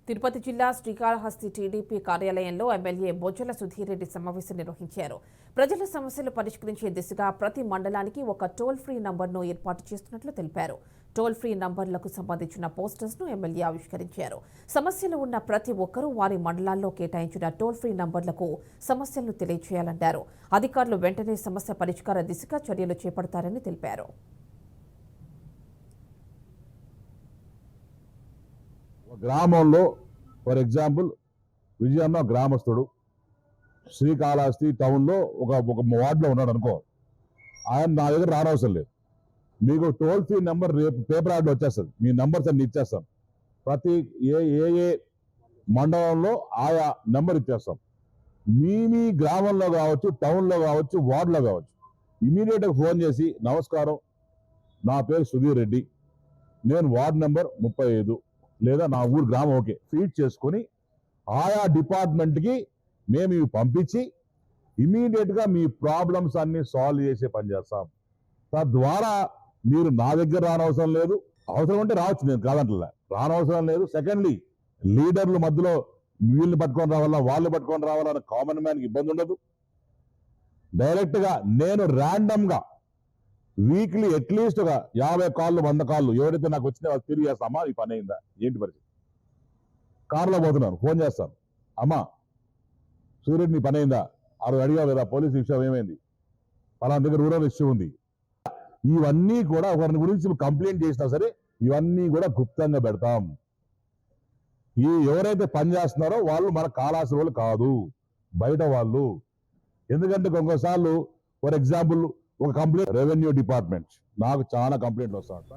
తిరుపతి జిల్లా శ్రీకాళహస్తి టీడీపీ కార్యాలయంలో ఎమ్మెల్యే బొజ్జల సుధీర్ రెడ్డి సమావేశం నిర్వహించారు. ప్రజల సమస్యలు పరిష్కరించే దిశగా ప్రతి మండలానికి ఒక టోల్ ఫ్రీ నంబర్ను ఏర్పాటు చేస్తున్నట్లు తెలిపారు. టోల్ ఫ్రీ నంబర్లకు సంబంధించిన పోస్టర్స్ ను ఎమ్మెల్యే ఆవిష్కరించారు. సమస్యలు ఉన్న ప్రతి ఒక్కరూ వారి మండలాల్లో కేటాయించిన టోల్ ఫ్రీ నంబర్లకు సమస్యలను తెలియజేయాలన్నారు. అధికారులు వెంటనే సమస్య పరిష్కార దిశగా చర్యలు చేపడతారని తెలిపారు. గ్రామంలో ఫర్ ఎగ్జాంపుల్ విజయన్న గ్రామస్తుడు శ్రీకాళహస్తి టౌన్లో ఒక వార్డులో ఉన్నాడు అనుకో, ఆయన నా దగ్గర రానవసరం లేదు. మీకు టోల్ ఫ్రీ నెంబర్ రేపు పేపర్ యాడ్లో వచ్చేస్తుంది. మీ నెంబర్స్ అన్ని ఇచ్చేస్తాం. ప్రతి ఏ మండలంలో ఆయా నెంబర్ ఇచ్చేస్తాం. మీ గ్రామంలో కావచ్చు, టౌన్లో కావచ్చు, వార్డులో కావచ్చు, ఇమీడియట్గా ఫోన్ చేసి నమస్కారం, నా పేరు సుధీర్ రెడ్డి, నేను వార్డు నెంబర్ 35 లేదా నా ఊరు గ్రామం ఓకే ఫీడ్ చేసుకొని ఆయా డిపార్ట్మెంట్కి మేము ఇవి పంపించి ఇమీడియట్గా మీ ప్రాబ్లమ్స్ అన్ని సాల్వ్ చేసే పని చేస్తాం. తద్వారా మీరు నా దగ్గర రానవసరం లేదు. అవసరం ఉంటే రావచ్చు, నేను కాదంటలే, రానవసరం లేదు. సెకండ్లీ, లీడర్లు మధ్యలో వీళ్ళని పట్టుకొని రావాలా వాళ్ళు పట్టుకొని రావాలన్న కామన్ మ్యాన్కి ఇబ్బంది ఉండదు. డైరెక్ట్గా నేను ర్యాండమ్గా వీక్లీ అట్లీస్ట్ ఒక 50 కాళ్ళు 100 కాళ్ళు ఎవరైతే నాకు వచ్చినా వాళ్ళు తిరిగి చేస్తామా ఈ పని అయిందా ఏంటి పరిస్థితి, కారులో పోతున్నాను ఫోన్ చేస్తాను, అమ్మా సూర్యుడు నీ పని అయిందా, అడిగావు లేదా పోలీస్ విషయం ఏమైంది, పలానా దగ్గర రూరల్ ఇష్యూ ఉంది. ఇవన్నీ కూడా ఒకరిని గురించి కంప్లైంట్ చేసినా సరే ఇవన్నీ కూడా గుప్తంగా పెడతాం. ఎవరైతే పని చేస్తున్నారో వాళ్ళు మన కాళహస్తి వాళ్ళు కాదు, బయట వాళ్ళు. ఎందుకంటే కొన్నిసార్లు ఫర్ ఎగ్జాంపుల్ ఒక కంప్లైంట్ రెవెన్యూ డిపార్ట్మెంట్ నాకు చాలా కంప్లైంట్లు వస్తాయి.